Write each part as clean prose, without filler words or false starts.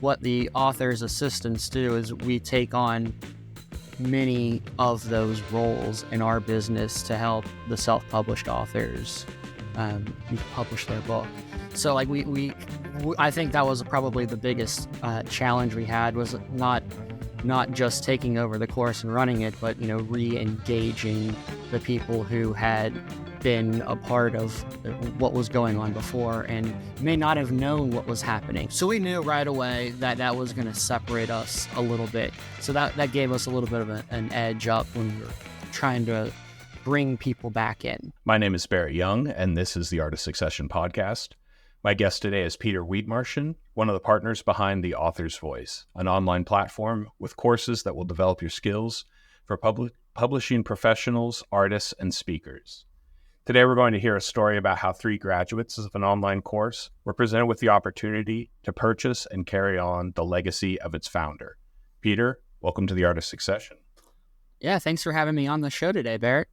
what the author's assistants do is we take on many of those roles in our business to help the self-published authors publish their book. So like I think that was probably the biggest challenge we had, was not just taking over the course and running it, but re-engaging the people who had been a part of what was going on before and may not have known what was happening. So we knew right away that was going to separate us a little bit. So that gave us a little bit of an edge up when we were trying to bring people back in. My name is Barrett Young, and this is the Art of Succession podcast. My guest today is Peter Wietmarschen, one of the partners behind The Author's Voice, an online platform with courses that will develop your skills for publishing professionals, artists, and speakers. Today, we're going to hear a story about how 3 graduates of an online course were presented with the opportunity to purchase and carry on the legacy of its founder. Peter, welcome to the Art of Succession. Yeah, thanks for having me on the show today, Barrett.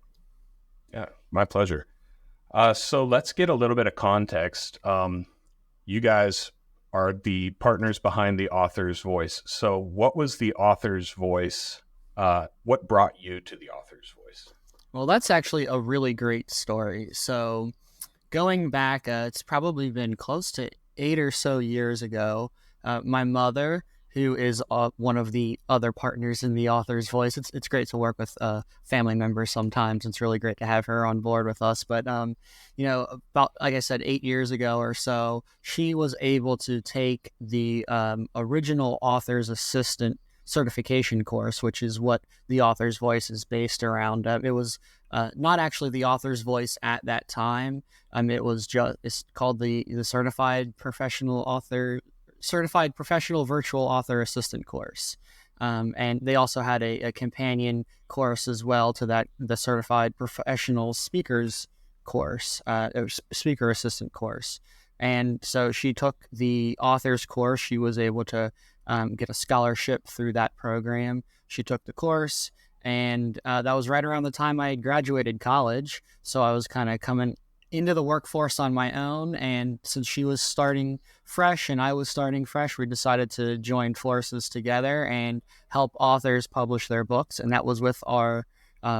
Yeah, my pleasure. So let's get a little bit of context. You guys are the partners behind The Author's Voice. So what was The Author's Voice? What brought you to The Author's Voice? Well, that's actually a really great story. So going back, it's probably been close to 8 or so years ago, my mother, who is one of the other partners in The Author's Voice. It's great to work with family members sometimes. It's really great to have her on board with us. But, about, like I said, 8 years ago or so, she was able to take the original author's assistant certification course, which is what The Author's Voice is based around. It was not actually The Author's Voice at that time. It's called the Certified Professional Virtual Author Assistant course. And they also had a companion course as well to that, the Certified Professional Speakers course, Speaker Assistant course. And so she took the author's course. She was able to get a scholarship through that program. She took the course, and that was right around the time I had graduated college. So I was kind of coming into the workforce on my own, and since she was starting fresh and I was starting fresh, we decided to join forces together and help authors publish their books. And that was with our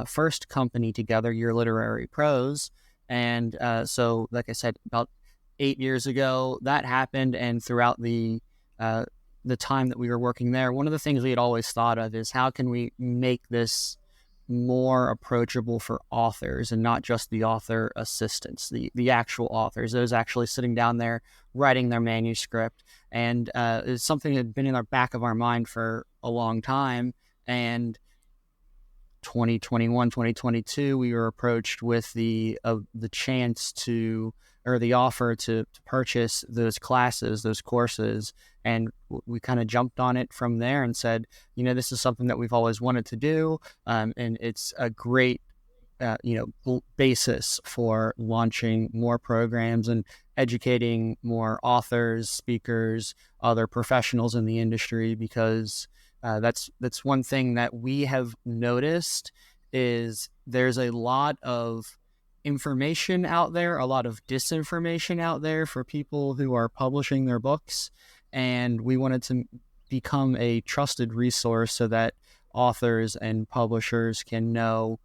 first company together, Your Literary Pros. And so, like I said, about 8 years ago, that happened. And throughout the time that we were working there, one of the things we had always thought of is how can we make this more approachable for authors and not just the author assistants, the actual authors, those actually sitting down there writing their manuscript. And it's something that had been in the back of our mind for a long time. And 2021, 2022, we were approached with the chance to, or the offer to purchase those classes, those courses. And we kind of jumped on it from there and said, this is something that we've always wanted to do. And it's a great, basis for launching more programs and educating more authors, speakers, other professionals in the industry, because that's one thing that we have noticed is there's a lot of information out there, a lot of disinformation out there for people who are publishing their books. And we wanted to become a trusted resource so that authors and publishers can know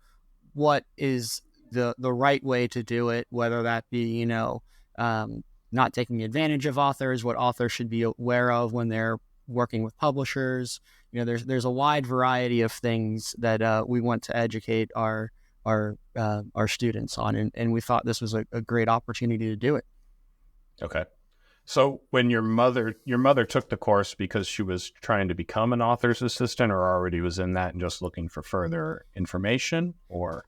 what is the right way to do it, whether that be, not taking advantage of authors, what authors should be aware of when they're working with publishers. There's a wide variety of things that we want to educate our students on, and we thought this was a great opportunity to do it. Okay. So when your mother took the course because she was trying to become an author's assistant, or already was in that and just looking for further information, or?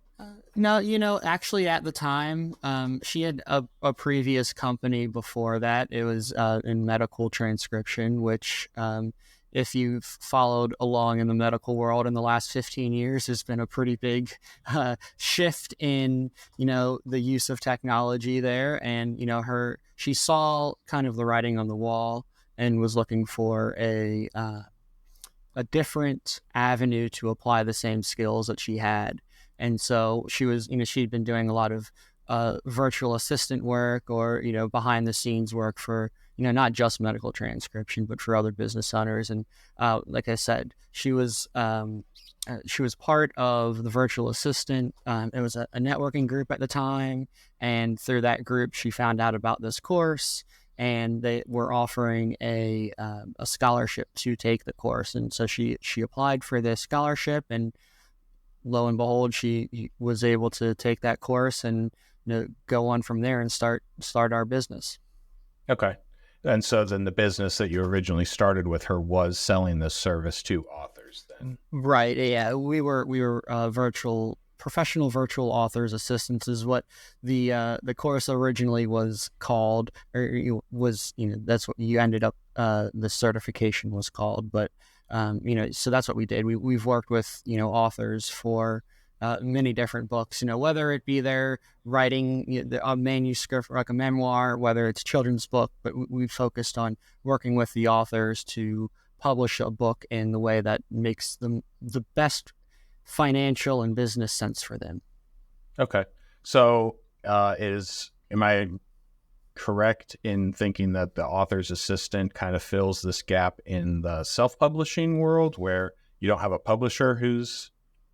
No, actually at the time, she had a previous company before that. It was in medical transcription, which if you've followed along in the medical world in the last 15 years, there's been a pretty big shift in, the use of technology there. And, she saw kind of the writing on the wall and was looking for a different avenue to apply the same skills that she had. And so she was, she'd been doing a lot of virtual assistant work or, behind the scenes work for, not just medical transcription, but for other business owners. And like I said, she was part of the virtual assistant. It was a networking group at the time, and through that group, she found out about this course, and they were offering a scholarship to take the course. And so she applied for this scholarship, and lo and behold, she was able to take that course and go on from there and start our business. Okay. And so then the business that you originally started with her was selling this service to authors then. Right. Yeah. We were professional virtual authors assistants is what the course originally was called, or that's what you ended up, the certification was called. But, so that's what we did. We've worked with, authors for many different books, whether it be they're writing a manuscript like a memoir, whether it's a children's book, but we've focused on working with the authors to publish a book in the way that makes them the best financial and business sense for them. Okay. So am I correct in thinking that the author's assistant kind of fills this gap in the self-publishing world where you don't have a publisher who's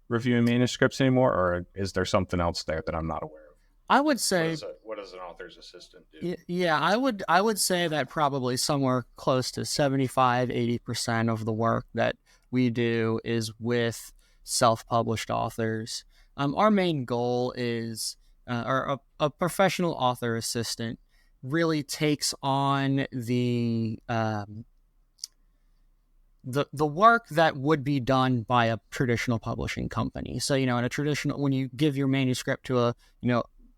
reviewing manuscripts anymore, or is there something else there that I'm not aware of? I would say, what does an author's assistant do? Yeah, I would say that probably somewhere close to 75-80% of the work that we do is with self-published authors. Our main goal is, or a professional author assistant really takes on the work that would be done by a traditional publishing company. So, in a traditional, when you give your manuscript to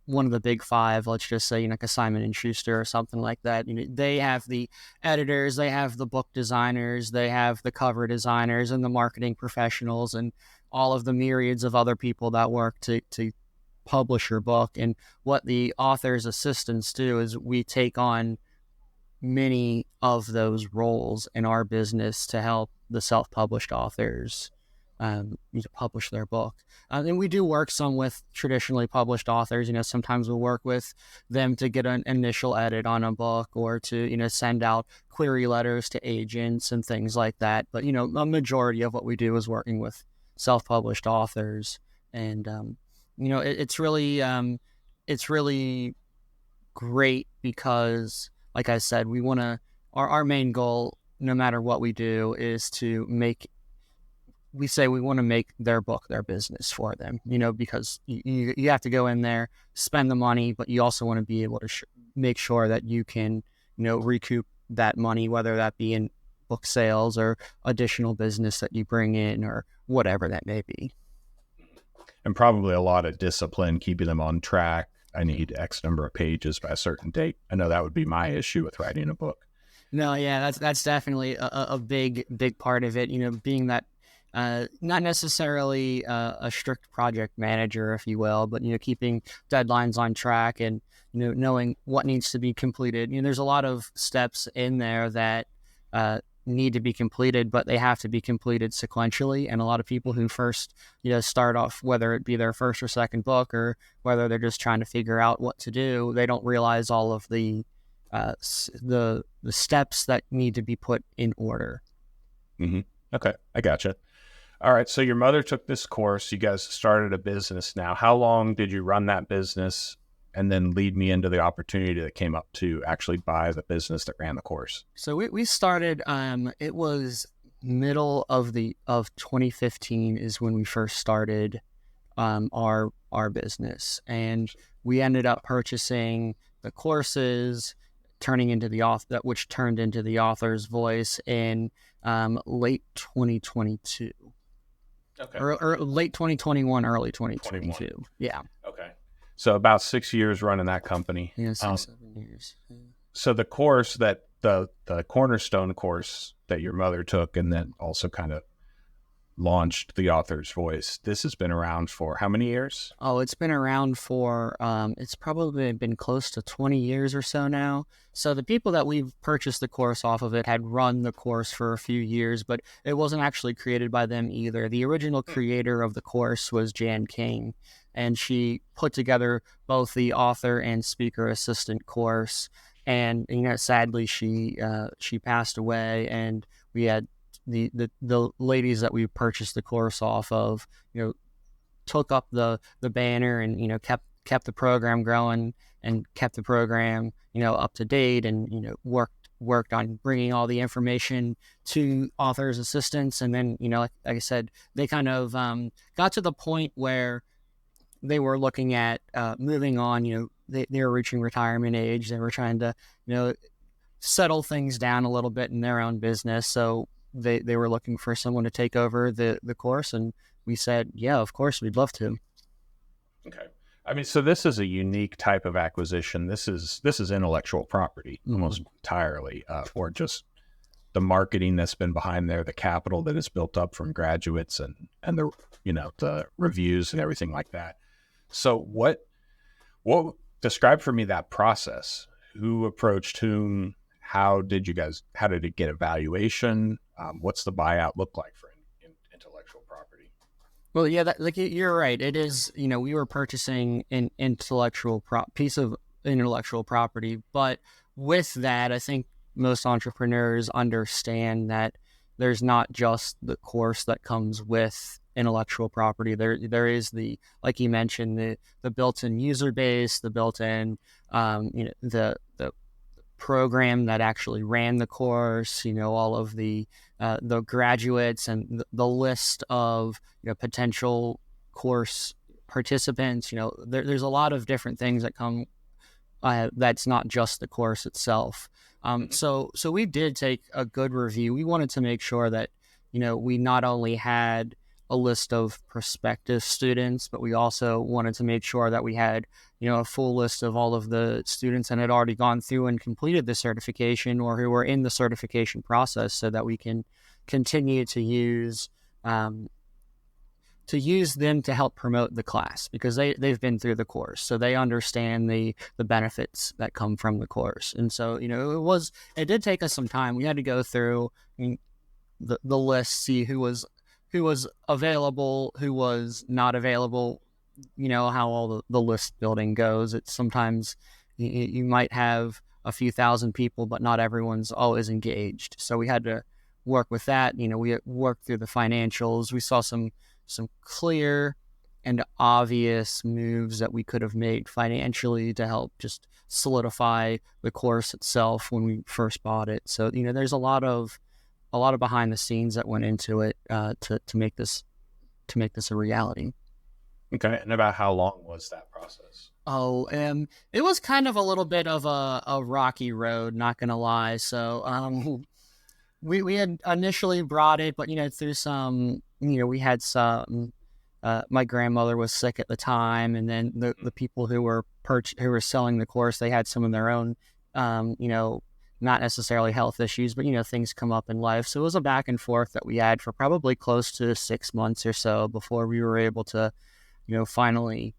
one of the big five, let's just say, like a Simon and Schuster or something like that, they have the editors, they have the book designers, they have the cover designers and the marketing professionals and all of the myriads of other people that work to publish your book. And what the author's assistants do is we take on many of those roles in our business to help the self-published authors publish their book. And we do work some with traditionally published authors. Sometimes we'll work with them to get an initial edit on a book, or to, send out query letters to agents and things like that. But, a majority of what we do is working with self-published authors. And, it's really great because, like I said, we want to, our main goal, no matter what we do, is to we want to make their book their business for them, because you have to go in there, spend the money, but you also want to be able to make sure that you can, recoup that money, whether that be in book sales or additional business that you bring in or whatever that may be. And probably a lot of discipline, keeping them on track. I need X number of pages by a certain date. I know that would be my issue with writing a book. No, yeah, that's definitely a big part of it. Being that not necessarily a strict project manager, if you will, but keeping deadlines on track and knowing what needs to be completed. There's a lot of steps in there that need to be completed, but they have to be completed sequentially. And a lot of people who first start off, whether it be their first or second book, or whether they're just trying to figure out what to do, they don't realize all of the steps that need to be put in order. Mm-hmm. Okay, I gotcha. All right, so your mother took this course. You guys started a business now. How long did you run that business, and then lead me into the opportunity that came up to actually buy the business that ran the course? So we started, it was middle of 2015 is when we first started our business. And we ended up purchasing the courses, which turned into the author's voice in late 2022. Okay. Or late 2021, early 2022. 21. Yeah. Okay. So about 6 years running that company. Yeah, 6-7 years. Yeah. So the course that the cornerstone course that your mother took and then also kind of launched the author's voice, this has been around for how many years? Oh, it's been around for, it's probably been close to 20 years or so now. So the people that we've purchased the course off of it had run the course for a few years, but it wasn't actually created by them either. The original creator of the course was Jan King, and she put together both the author and speaker assistant course. and sadly she passed away, and we had the ladies that we purchased the course off of, took up the banner and kept the program growing and kept the program up to date, and worked on bringing all the information to authors assistants. And then like I said, they kind of got to the point where they were looking at moving on. They were reaching retirement age. They were trying to settle things down a little bit in their own business, so they were looking for someone to take over the course, and we said, yeah, of course, we'd love to. Okay. I mean, so this is a unique type of acquisition. This is intellectual property almost entirely, or just the marketing that's been behind there, the capital that is built up from graduates and the the reviews and everything like that. So what describe for me that process? Who approached whom? How did it get evaluation? What's the buyout look like for intellectual property? Well, yeah, you're right. It is, we were purchasing an piece of intellectual property, but with that, I think most entrepreneurs understand that there's not just the course that comes with intellectual property. There is like you mentioned, the built-in user base, the built-in, the program that actually ran the course, all of the graduates, and the list of potential course participants. There's a lot of different things that come. That's not just the course itself. So we did take a good review. We wanted to make sure that we not only had a list of prospective students, but we also wanted to make sure that we had a full list of all of the students that had already gone through and completed the certification, or who were in the certification process, so that we can continue to use them to help promote the class, because they've been through the course, so they understand the benefits that come from the course. And so it did take us some time. We had to go through the list, see who was available, who was not available, how all the list building goes. It's sometimes you might have a few thousand people, but not everyone's always engaged. So we had to work with that. We worked through the financials. We saw some clear and obvious moves that we could have made financially to help just solidify the course itself when we first bought it. So, there's a lot of behind the scenes that went into it to make this a reality. Okay. And about how long was that process? It was kind of a little bit of a rocky road, not gonna lie. So we had initially brought it, but through some, we had some. My grandmother was sick at the time, and then the people who were selling the course, they had some of their own, not necessarily health issues, but things come up in life. So it was a back and forth that we had for probably close to 6 months or so before we were able to, finally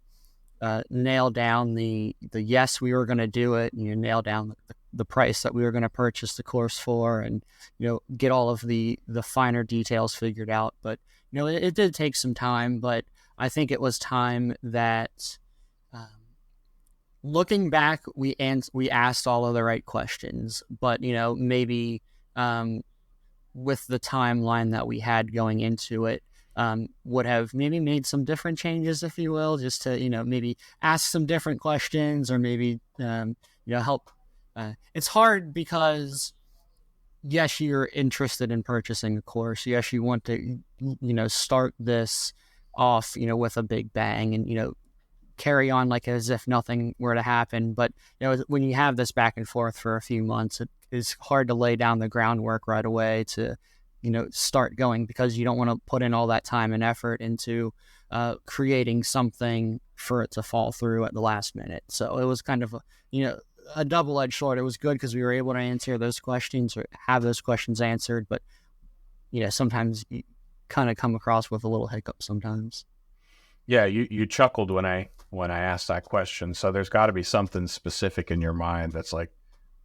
nail down the yes, we were going to do it, nail down the price that we were going to purchase the course for, and get all of the finer details figured out. But it did take some time, but I think it was time that, looking back, we asked all of the right questions, but maybe with the timeline that we had going into it, would have maybe made some different changes, if you will, just to maybe ask some different questions, or maybe help. It's hard because, yes, you're interested in purchasing a course. Yes, you want to start this off with a big bang, and carry on like as if nothing were to happen. But when you have this back and forth for a few months, it is hard to lay down the groundwork right away to start going, because you don't want to put in all that time and effort into creating something for it to fall through at the last minute. So it was kind of a double-edged sword. It was good because we were able to answer those questions, or have those questions answered, but sometimes you kind of come across with a little hiccup sometimes. Yeah, you chuckled when I asked that question. So there's got to be something specific in your mind that's like,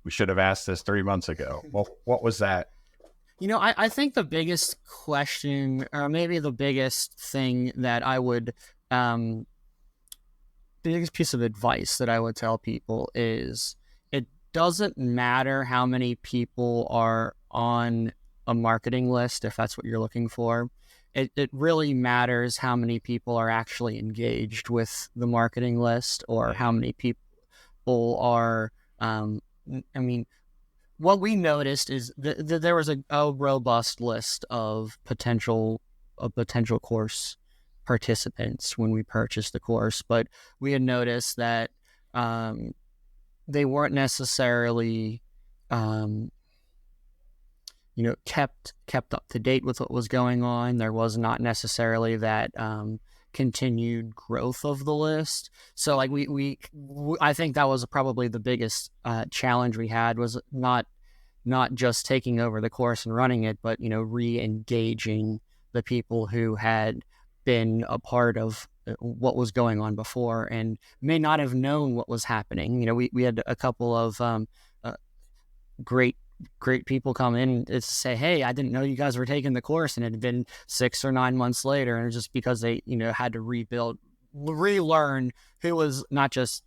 we should have asked this 3 months ago. Well, what was that? I think the biggest question, or maybe the biggest thing that I would, the biggest piece of advice that I would tell people is, doesn't matter how many people are on a marketing list, if that's what you're looking for. It really matters how many people are actually engaged with the marketing list, or how many people are, I mean, what we noticed is that there was a robust list of potential course participants when we purchased the course, but we had noticed that they weren't necessarily kept up to date with what was going on. There was not necessarily that continued growth of the list. So like I think that was probably the biggest challenge we had, was not just taking over the course and running it, but re-engaging the people who had been a part of what was going on before and may not have known what was happening. We had a couple of great people come in to say, hey, I didn't know you guys were taking the course, and it had been 6 or 9 months later, and it was just because they had to relearn who was, not just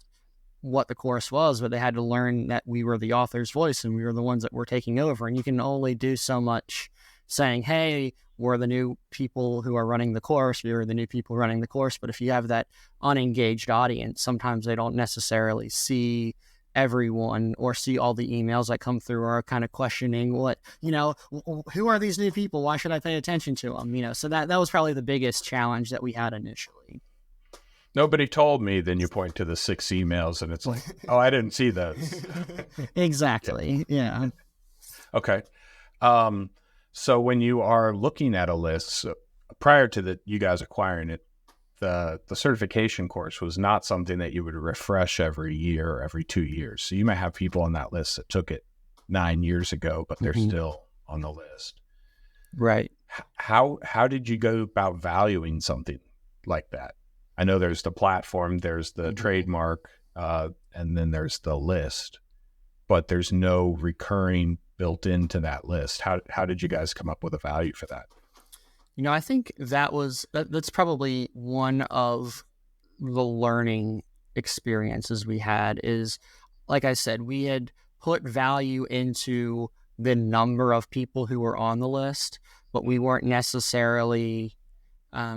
what the course was, but they had to learn that we were the author's voice and we were the ones that were taking over. And you can only do so much saying, hey, we're the new people who are running the course, we were the new people running the course. But if you have that unengaged audience, sometimes they don't necessarily see everyone or see all the emails that come through, or kind of questioning who are these new people? Why should I pay attention to them? So that was probably the biggest challenge that we had initially. Nobody told me. Then you point to the 6 emails and it's like, oh, I didn't see those. Exactly. Yeah. Okay. So when you are looking at a list, prior to you guys acquiring it, the certification course was not something that you would refresh every year or every 2 years. So you might have people on that list that took it 9 years ago, but they're still on the list. Right. How did you go about valuing something like that? I know there's the platform, there's the trademark, and then there's the list, but there's no recurring built into that list. How did you guys come up with a value for that? I think that's probably one of the learning experiences we had. Is, like I said, we had put value into the number of people who were on the list, but we weren't necessarily,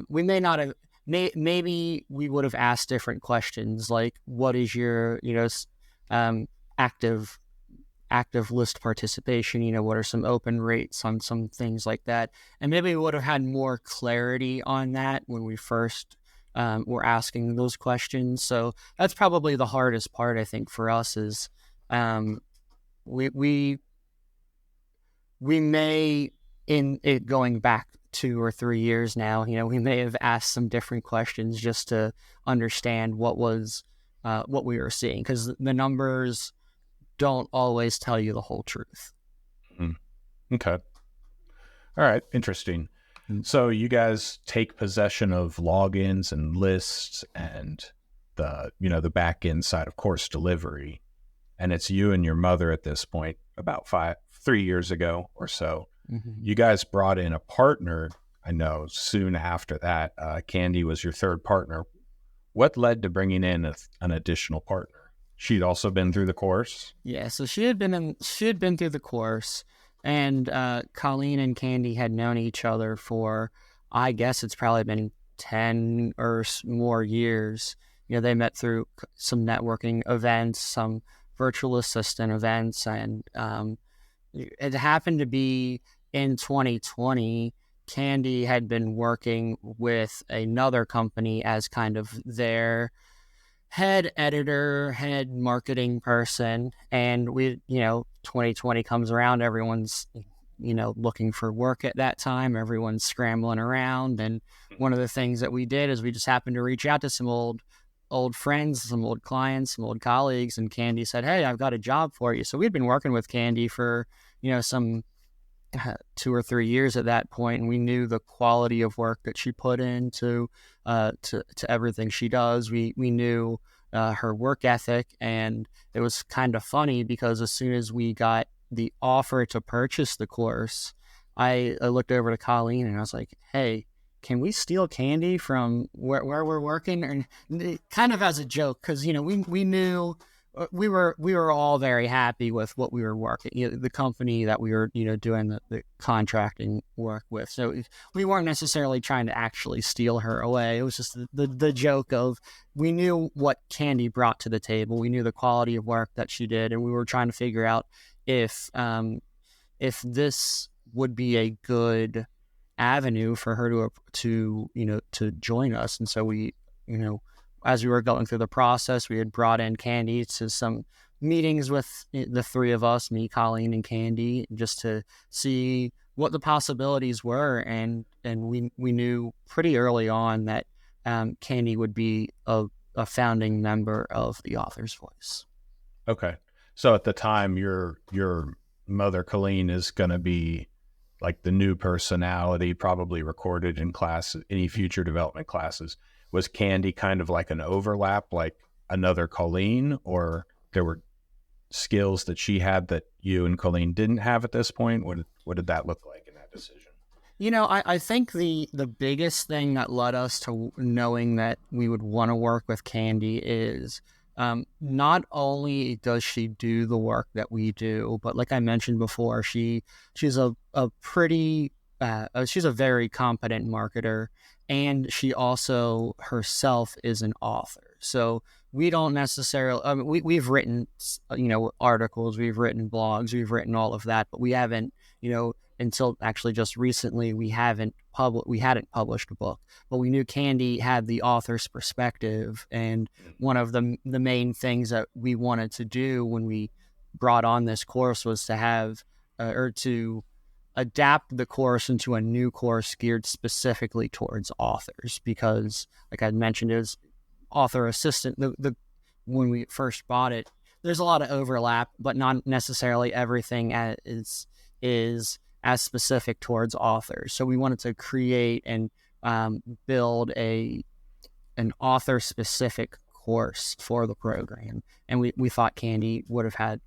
we may not have, maybe we would have asked different questions, like what is your, active list participation, what are some open rates on some things like that. And maybe we would have had more clarity on that when we first were asking those questions. So that's probably the hardest part, I think, for us, is we may, in it going back 2 or 3 years now, we may have asked some different questions just to understand what we were seeing, because the numbers don't always tell you the whole truth. Okay. All right. Interesting. So you guys take possession of logins and lists and the back end side of course delivery. And it's you and your mother at this point, about 3 years ago or so. You guys brought in a partner, I know, soon after that. Candy was your third partner. What led to bringing in an additional partner? She'd also been through the course? Yeah, so she had been through the course, and Colleen and Candy had known each other for, I guess it's probably been 10 or more years. They met through some networking events, some virtual assistant events, and it happened to be in 2020. Candy had been working with another company as kind of their head editor, head marketing person, and 2020 comes around, everyone's looking for work at that time, everyone's scrambling around, and one of the things that we did is we just happened to reach out to some old friends, some old clients, some old colleagues, and Candy said, hey, I've got a job for you. So we'd been working with Candy for some 2 or 3 years at that point, and we knew the quality of work that she put into to everything she does. We knew her work ethic, and it was kind of funny because as soon as we got the offer to purchase the course, I looked over to Colleen and I was like, hey, can we steal Candy from where we're working? And kind of as a joke, because we knew we were all very happy with what we were working, the company that we were, doing the contracting work with. So we weren't necessarily trying to actually steal her away. It was just the joke of, we knew what Candy brought to the table. We knew the quality of work that she did, and we were trying to figure out if this would be a good avenue for her to join us. And so we, as we were going through the process, we had brought in Candy to some meetings with the three of us, me, Colleen, and Candy, just to see what the possibilities were. And we knew pretty early on that Candy would be a founding member of the Author's Voice. Okay. So at the time, your mother, Colleen, is going to be like the new personality, probably recorded in class, any future development classes. Was Candy kind of like an overlap, like another Colleen, or there were skills that she had that you and Colleen didn't have at this point? What did that look like in that decision? I think the biggest thing that led us to knowing that we would want to work with Candy is not only does she do the work that we do, but like I mentioned before, she's a pretty she's a very competent marketer, and she also herself is an author. So we don't necessarily, we've written, articles, we've written blogs, we've written all of that, but we haven't, until actually just recently, we hadn't published a book. But we knew Candy had the author's perspective, and one of the main things that we wanted to do when we brought on this course was to have or to adapt the course into a new course geared specifically towards authors, because, like I mentioned, it was author assistant. When we first bought it, there's a lot of overlap, but not necessarily everything is as specific towards authors. So we wanted to create and build an author specific course for the program, and we thought Candy would have had,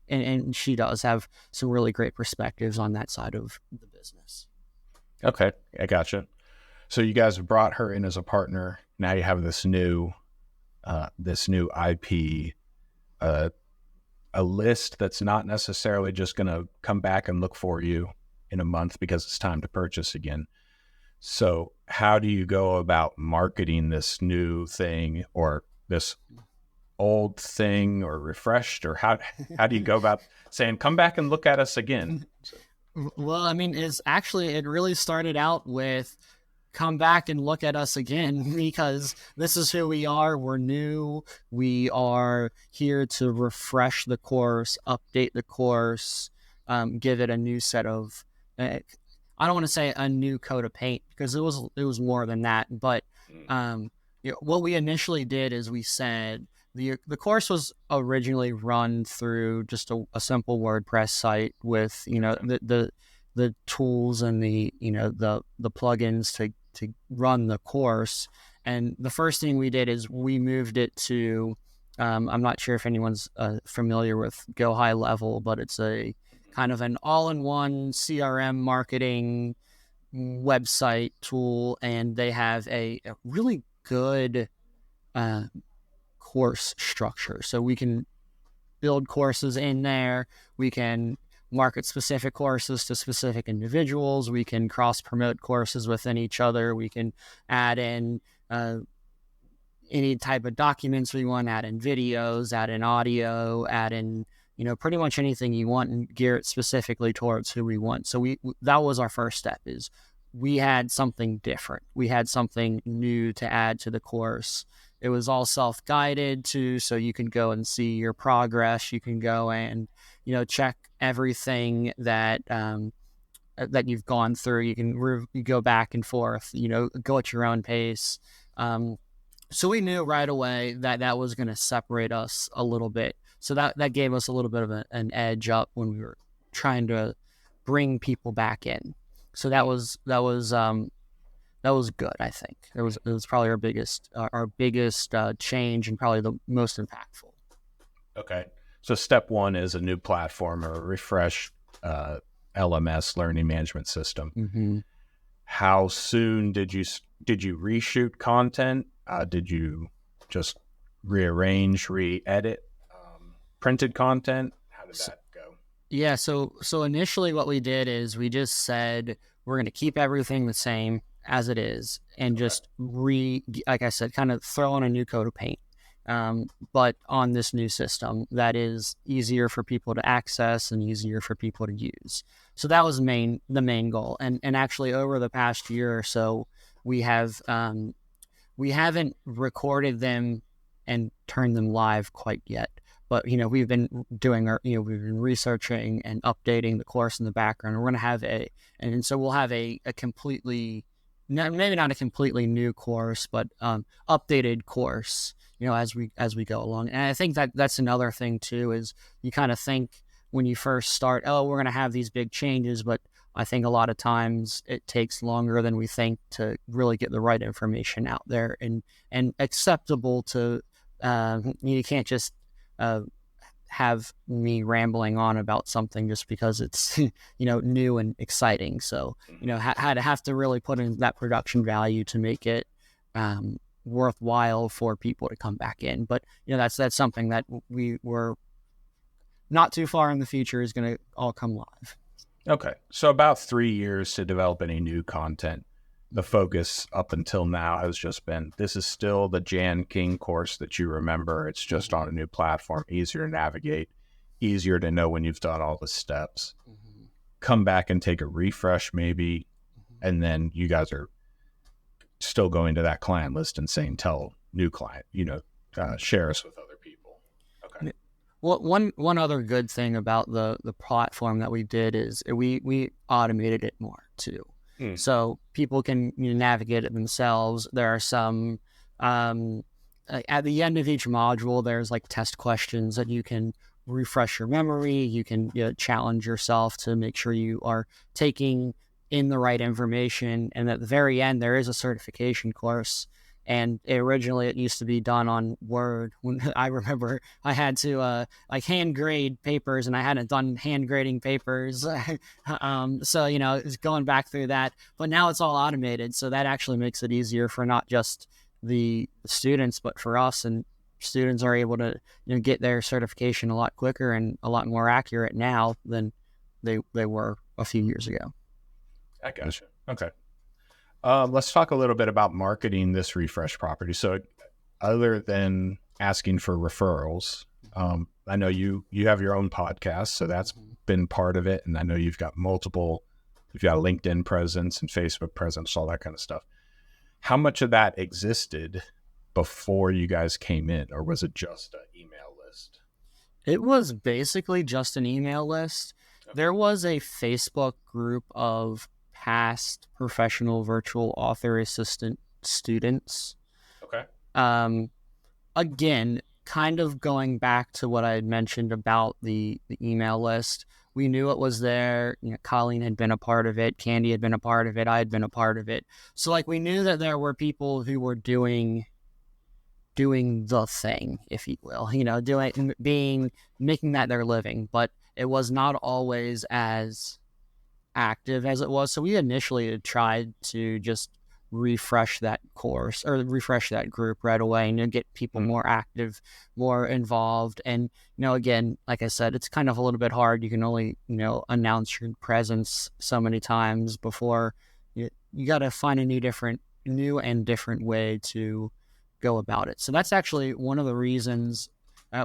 and she does have, some really great perspectives on that side of the business. Okay, I gotcha. So you guys have brought her in as a partner. Now you have this new IP, a list that's not necessarily just going to come back and look for you in a month because it's time to purchase again. So how do you go about marketing this new thing, or this old thing, or refreshed, or how do you go about saying, come back and look at us again? Well, it really started out with, come back and look at us again, because this is who we are. We're new. We are here to refresh the course, update the course, give it a new set of, I don't want to say a new coat of paint, because it was more than that. But what we initially did is we said, the course was originally run through just a simple WordPress site with the tools and the plugins to run the course. And the first thing we did is we moved it to, I'm not sure if anyone's familiar with Go High Level, but it's a kind of an all-in-one CRM marketing website tool, and they have a really good course structure. So we can build courses in there. We can market specific courses to specific individuals. We can cross-promote courses within each other. We can add in any type of documents we want, add in videos, add in audio, add in, pretty much anything you want, and gear it specifically towards who we want. So that was our first step, is we had something different. We had something new to add to the course. It was all self-guided too, so you can go and see your progress. You can go and, check everything that that you've gone through. You can you go back and forth, go at your own pace. So we knew right away that was going to separate us a little bit. So that gave us a little bit of an edge up when we were trying to bring people back in. So that was good. I think it was probably our biggest change, and probably the most impactful. Okay, so step one is a new platform, or a refreshed LMS, learning management system. Mm-hmm. How soon did you reshoot content? Did you just rearrange, re-edit? printed content? How did that go? Yeah, so initially what we did is we just said we're going to keep everything the same as it is and just like I said, kind of throw on a new coat of paint. But on this new system that is easier for people to access and easier for people to use. So that was the main goal. And actually over the past year or so, we haven't recorded them and turned them live quite yet. But, we've been doing we've been researching and updating the course in the background. We're going to have and so we'll have a completely, maybe not a completely new course, but updated course, as we go along. And I think that's another thing too, is you kind of think when you first start, oh, we're going to have these big changes, but I think a lot of times it takes longer than we think to really get the right information out there and acceptable to, you can't just have me rambling on about something just because it's, new and exciting. So, have to really put in that production value to make it, worthwhile for people to come back in. But, that's something that we were not too far in the future is going to all come live. Okay. So about 3 years to develop any new content. The focus up until now has just been, this is still the Jan King course that you remember. It's just on a new platform, easier to navigate, easier to know when you've done all the steps. Mm-hmm. Come back and take a refresh maybe, and then you guys are still going to that client list and saying, tell new client, share us with other people. Okay. Well, one other good thing about the platform that we did is we automated it more too. So people can navigate it themselves. There are some, at the end of each module, there's like test questions that you can refresh your memory. You can challenge yourself to make sure you are taking in the right information. And at the very end, there is a certification course. And originally it used to be done on Word. When I remember I had to hand grade papers, and I hadn't done hand grading papers. So, it's going back through that. But now it's all automated. So that actually makes it easier for not just the students, but for us. And students are able to get their certification a lot quicker and a lot more accurate now than they were a few years ago. I gotcha. Okay. Let's talk a little bit about marketing this refresh property. So other than asking for referrals, I know you have your own podcast, so that's been part of it. And I know you've got a LinkedIn presence and Facebook presence, all that kind of stuff. How much of that existed before you guys came in, or was it just an email list? It was basically just an email list. Okay. There was a Facebook group of past professional virtual author assistant students. Okay. Again, kind of going back to what I had mentioned about the email list, we knew it was there. Colleen had been a part of it. Candy had been a part of it. I had been a part of it. So we knew that there were people who were doing the thing, if you will, making that their living, but it was not always as active as it was. So we initially had tried to just refresh that course or refresh that group right away and get people more active, more involved. And, again, like I said, it's kind of a little bit hard. You can only, announce your presence so many times before you got to find a new and different way to go about it. So that's actually one of the reasons.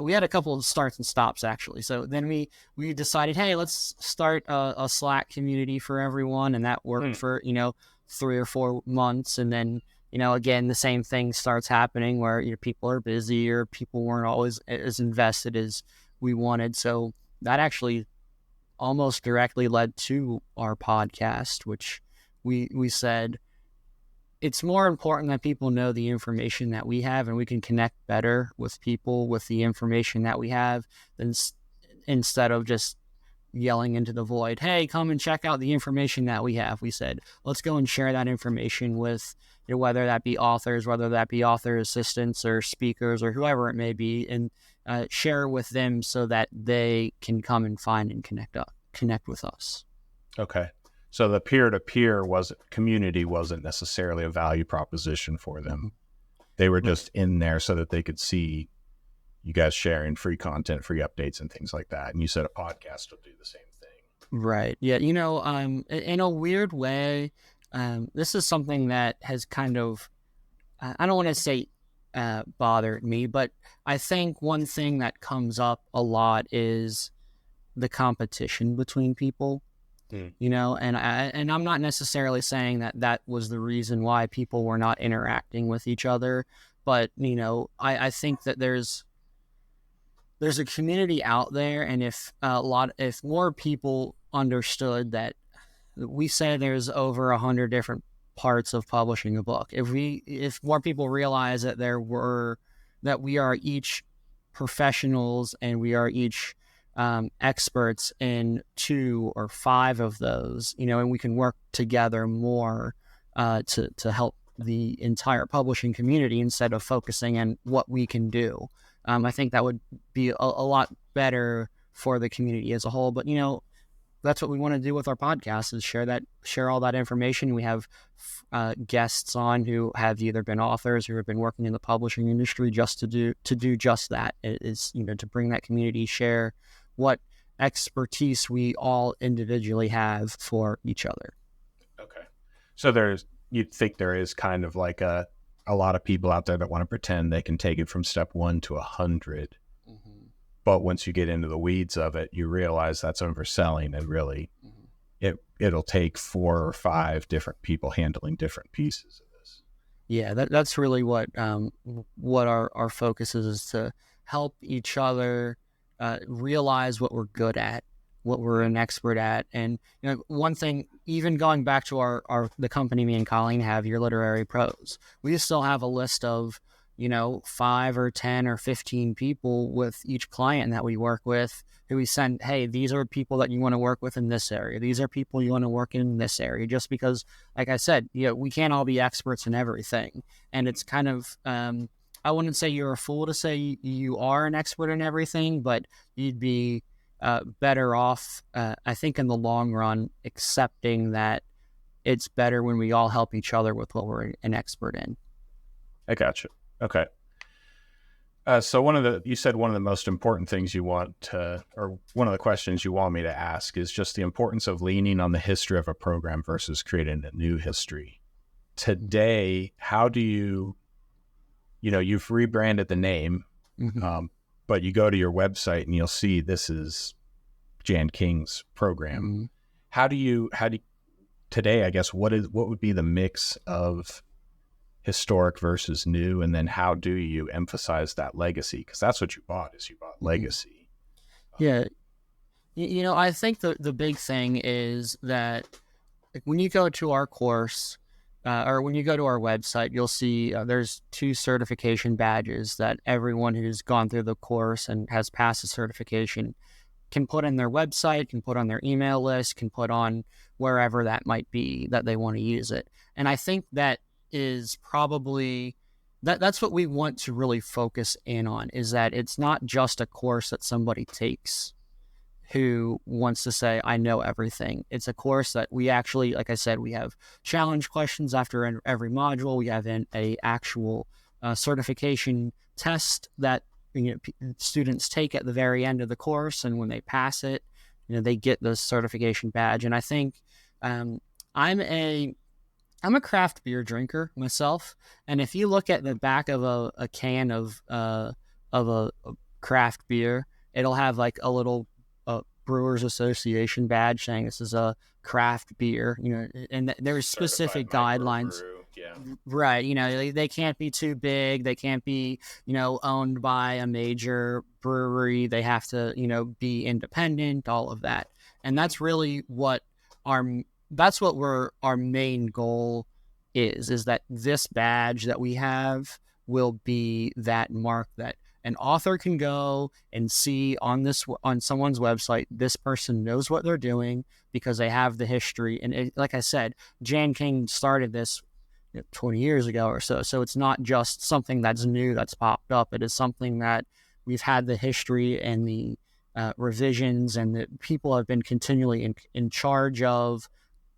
We had a couple of starts and stops, actually. So then we decided, hey, let's start a Slack community for everyone. And that worked for, 3 or 4 months. And then, again, the same thing starts happening where people are busy or people weren't always as invested as we wanted. So that actually almost directly led to our podcast, which we said, it's more important that people know the information that we have and we can connect better with people with the information that we have than instead of just yelling into the void, hey, come and check out the information that we have. We said, let's go and share that information with whether that be authors, whether that be author assistants or speakers or whoever it may be, and share it with them so that they can come and find and connect with us. Okay. So the peer-to-peer community wasn't necessarily a value proposition for them. They were just in there so that they could see you guys sharing free content, free updates, and things like that. And you said a podcast will do the same thing. Right. Yeah. In a weird way, this is something that has kind of, I don't want to say bothered me, but I think one thing that comes up a lot is the competition between people. And I'm not necessarily saying that was the reason why people were not interacting with each other, but I think that there's a community out there, and if more people understood that we say there's over 100 different parts of publishing a book, if more people realize that we are each professionals and we are each experts in 2 or 5 of those, and we can work together more to help the entire publishing community instead of focusing on what we can do. I think that would be a lot better for the community as a whole. But that's what we want to do with our podcast, is share all that information. We have guests on who have either been authors or have been working in the publishing industry just to do just that. It is to bring that community, share what expertise we all individually have for each other. Okay. So you'd think there is kind of like a lot of people out there that want to pretend they can take it from step 1 to 100. Mm-hmm. But once you get into the weeds of it, you realize that's overselling, and really it'll take 4 or 5 different people handling different pieces of this. Yeah, that's really what our focus is to help each other realize what we're good at, what we're an expert at. And one thing, even going back to the company me and Colleen have, Your Literary Pros, we still have a list of 5 or 10 or 15 people with each client that we work with, who we send, hey, these are people that you want to work with in this area, these are people you want to work in this area, just because, like I said, we can't all be experts in everything. And it's kind of I wouldn't say you're a fool to say you are an expert in everything, but you'd be better off, I think, in the long run, accepting that it's better when we all help each other with what we're an expert in. I gotcha. Okay. So you said one of the most important things you want to, or one of the questions you want me to ask, is just the importance of leaning on the history of a program versus creating a new history. Today, how do you've rebranded the name, but you go to your website and you'll see this is Jan King's program. Mm-hmm. How do you today, I guess, what would be the mix of historic versus new, and then how do you emphasize that legacy? Because that's what you bought legacy. Yeah. I think the big thing is that when you go to our course, or when you go to our website, you'll see there's 2 certification badges that everyone who's gone through the course and has passed the certification can put in their website, can put on their email list, can put on wherever that might be that they want to use it. And I think that is probably that's what we want to really focus in on, is that it's not just a course that somebody takes who wants to say, I know everything. It's a course that we actually, like I said, we have challenge questions after every module. We have an actual certification test that students take at the very end of the course, and when they pass it, they get the certification badge. And I think I'm a craft beer drinker myself, and if you look at the back of a can of a craft beer, it'll have like a little Brewers Association badge saying this is a craft beer, and there's specific guidelines. Yeah. Right. They can't be too big. They can't be, owned by a major brewery. They have to, be independent, all of that. And that's really what our main goal is that this badge that we have will be that mark that an author can go and see on someone's website. This person knows what they're doing because they have the history. And like I said, Jan King started this 20 years ago or so. So it's not just something that's new that's popped up. It is something that we've had the history and the revisions, and that people have been continually in charge of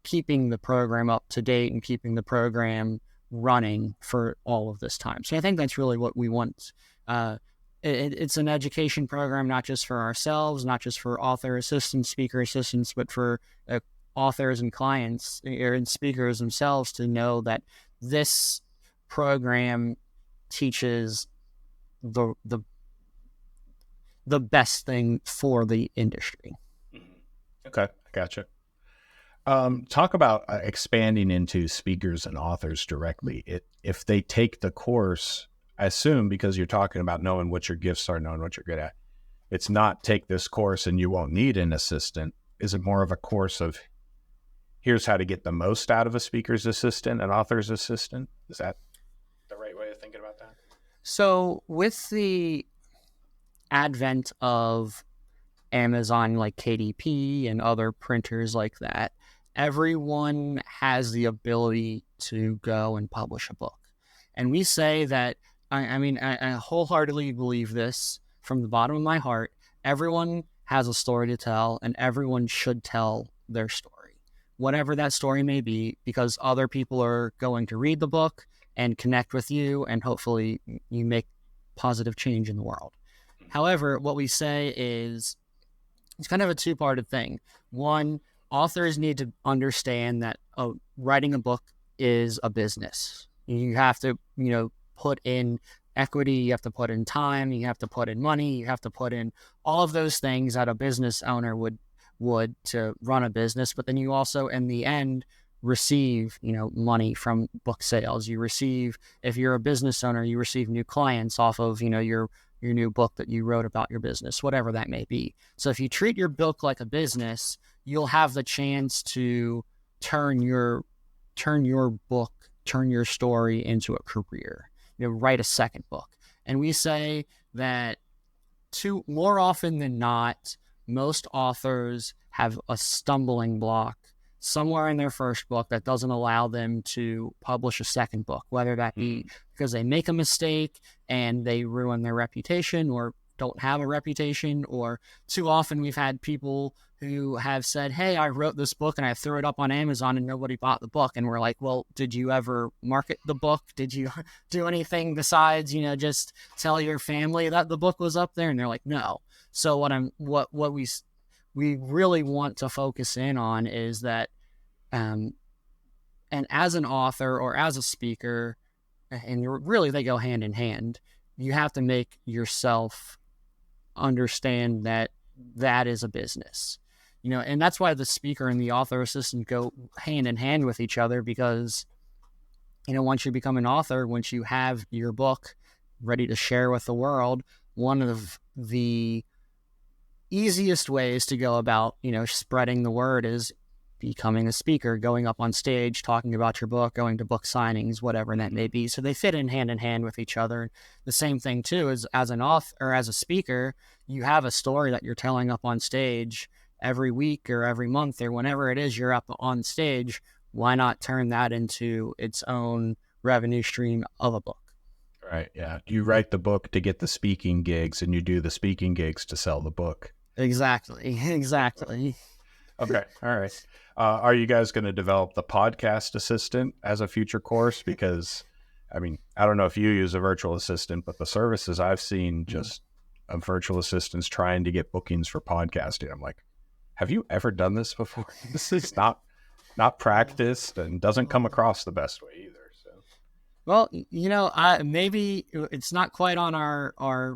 keeping the program up to date and keeping the program running for all of this time. So I think that's really what we want it's an education program, not just for ourselves, not just for author assistants, speaker assistants, but for authors and clients and speakers themselves to know that this program teaches the best thing for the industry. Okay, I gotcha. Talk about expanding into speakers and authors directly. If they take the course, I assume because you're talking about knowing what your gifts are, knowing what you're good at, it's not take this course and you won't need an assistant. Is it more of a course of here's how to get the most out of a speaker's assistant, an author's assistant? Is that the right way of thinking about that? So with the advent of Amazon like KDP and other printers like that, everyone has the ability to go and publish a book. And we say that, I wholeheartedly believe this from the bottom of my heart. Everyone has a story to tell, and everyone should tell their story, whatever that story may be, because other people are going to read the book and connect with you, and hopefully you make positive change in the world. However, what we say is it's kind of a two-parted thing. One, authors need to understand that writing a book is a business. You have to, put in equity, you have to put in time, you have to put in money, you have to put in all of those things that a business owner would to run a business. But then you also, in the end, receive, money from book sales. You receive, if you're a business owner, you receive new clients off of, your new book that you wrote about your business, whatever that may be. So if you treat your book like a business, you'll have the chance to turn your story into a career, write a second book. And we say that more often than not, most authors have a stumbling block somewhere in their first book that doesn't allow them to publish a second book, whether that be because they make a mistake and they ruin their reputation or don't have a reputation, or too often we've had people who have said, hey, I wrote this book and I threw it up on Amazon and nobody bought the book. And we're like, well, did you ever market the book? Did you do anything besides, just tell your family that the book was up there? And they're like, no. So what we really want to focus in on is that, and as an author or as a speaker, and really they go hand in hand, you have to make yourself understand that is a business, and that's why the speaker and the author assistant go hand in hand with each other, because, once you become an author, once you have your book ready to share with the world, one of the easiest ways to go about, spreading the word is becoming a speaker, going up on stage, talking about your book, going to book signings, whatever that may be. So they fit in hand with each other. The same thing too is as an author or as a speaker, you have a story that you're telling up on stage every week or every month or whenever it is you're up on stage. Why not turn that into its own revenue stream of a book? Right. Yeah. You write the book to get the speaking gigs, and you do the speaking gigs to sell the book. Exactly. Okay. All right. Are you guys going to develop the podcast assistant as a future course? Because, I don't know if you use a virtual assistant, but the services I've seen just of virtual assistants trying to get bookings for podcasting, I'm like, have you ever done this before? This is not practiced and doesn't come across the best way either. So, well, maybe it's not quite on our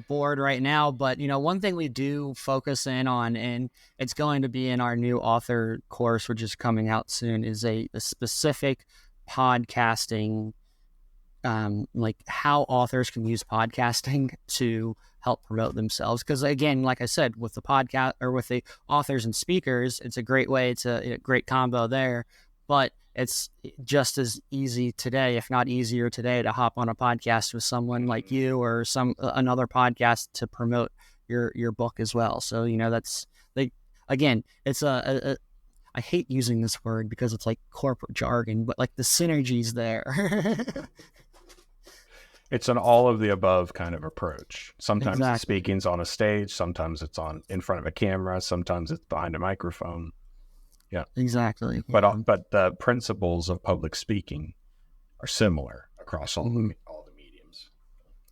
board right now, but one thing we do focus in on, and it's going to be in our new author course, which is coming out soon, is a specific podcasting, like how authors can use podcasting to help promote themselves. Because again, like I said, with the podcast or with the authors and speakers, it's a great way to a great combo there. But it's just as easy today, if not easier today, to hop on a podcast with someone like you or another podcast to promote your book as well. So that's again, it's I hate using this word because it's like corporate jargon, but like the synergies there. It's an all of the above kind of approach. Sometimes Exactly. The speaking's on a stage, sometimes it's in front of a camera, sometimes it's behind a microphone. Yeah, exactly. But the principles of public speaking are similar across all the mediums.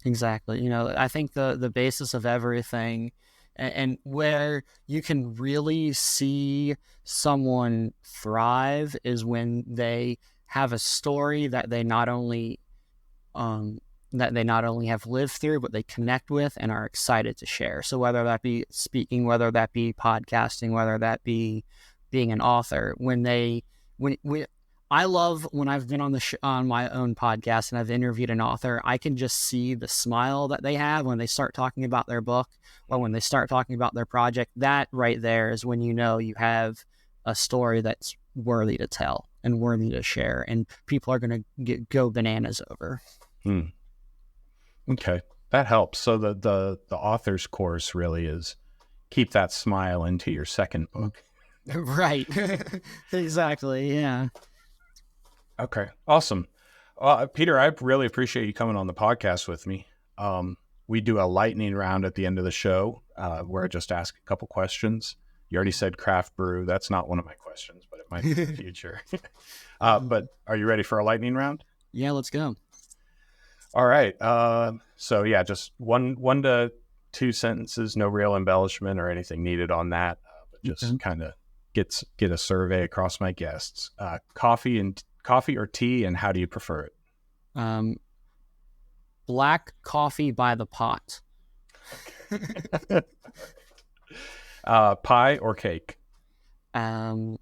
Exactly. You know, I think the basis of everything, and where you can really see someone thrive is when they have a story um, that they not only have lived through, but they connect with and are excited to share. So whether that be speaking, whether that be podcasting, whether that be being an author, when I love when I've been on on my own podcast and I've interviewed an author, I can just see the smile that they have when they start talking about their book or when they start talking about their project. That right there is when you know you have a story that's worthy to tell and worthy to share, and people are going to go bananas over. Okay, that helps. So the author's course really is keep that smile into your second book. Right. Exactly. Yeah. Okay, awesome. Peter, I really appreciate you coming on the podcast with me. We do a lightning round at the end of the show where I just ask a couple questions. You already said craft brew. That's not one of my questions, but it might be in the future. But are you ready for a lightning round? Yeah, let's go. All right. So yeah, just one to two sentences, no real embellishment or anything needed on that, but just kind of get a survey across my guests. Coffee or tea, and how do you prefer it? Black coffee by the pot. Pie or cake? It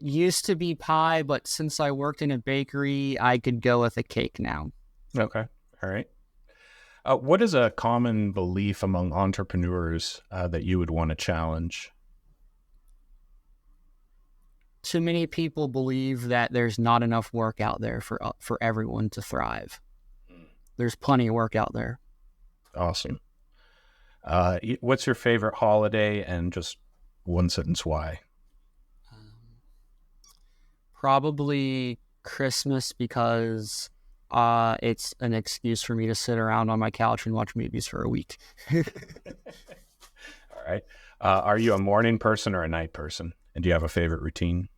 used to be pie, but since I worked in a bakery, I could go with a cake now. Okay. All right. What is a common belief among entrepreneurs that you would want to challenge? Too many people believe that there's not enough work out there for everyone to thrive. There's plenty of work out there. Awesome. What's your favorite holiday, and just one sentence why? Probably Christmas, because it's an excuse for me to sit around on my couch and watch movies for a week. All right. Are you a morning person or a night person? And do you have a favorite routine?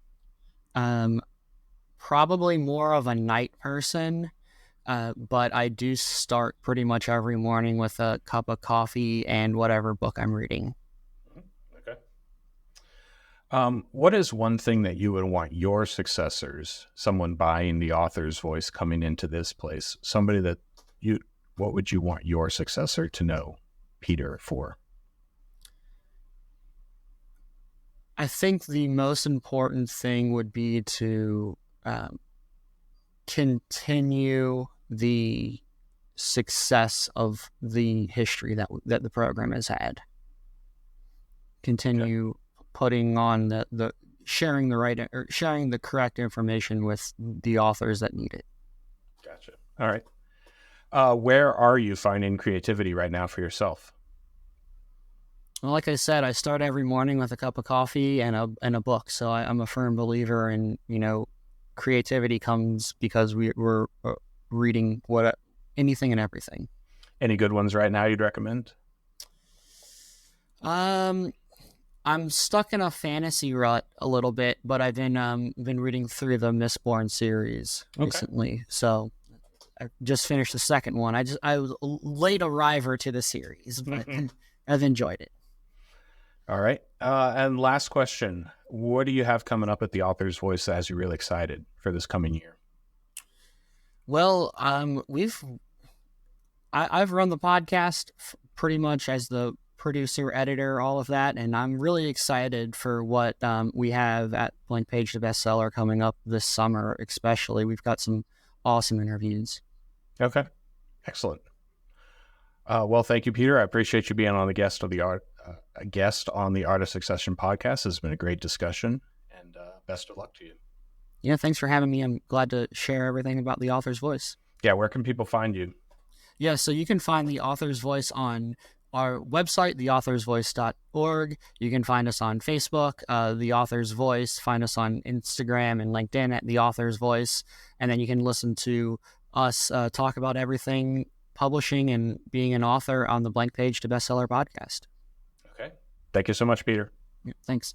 Probably more of a night person, but I do start pretty much every morning with a cup of coffee and whatever book I'm reading. Okay. What is one thing that you would want your successors, someone buying the author's voice coming into this place, what would you want your successor to know, Peter, for? I think the most important thing would be to continue the success of the history that the program has had. Continue putting on the sharing the correct information with the authors that need it. Gotcha. All right. Where are you finding creativity right now for yourself? Well, like I said, I start every morning with a cup of coffee and a book. So I'm a firm believer in, creativity comes because we're reading anything and everything. Any good ones right now you'd recommend? I'm stuck in a fantasy rut a little bit, but I've been reading through the Mistborn series recently. So I just finished the second one. I was a late arriver to the series, but I've enjoyed it. All right. And last question. What do you have coming up at the Author's Voice that has you really excited for this coming year? Well, I've run the podcast pretty much as the producer, editor, all of that, and I'm really excited for what we have at Blank Page the Bestseller coming up this summer. Especially, we've got some awesome interviews. Okay, excellent. Well, thank you, Peter. I appreciate you being on the guest on the Art of Succession podcast. It's been a great discussion, and best of luck to you. Yeah, thanks for having me. I'm glad to share everything about the Author's Voice. Yeah, where can people find you? Yeah, so you can find the Author's Voice on our website, theauthorsvoice.org. You can find us on Facebook, The Author's Voice. Find us on Instagram and LinkedIn at The Author's Voice. And then you can listen to us talk about everything publishing and being an author on the Blank Page to Bestseller podcast. Okay. Thank you so much, Peter. Yeah, thanks.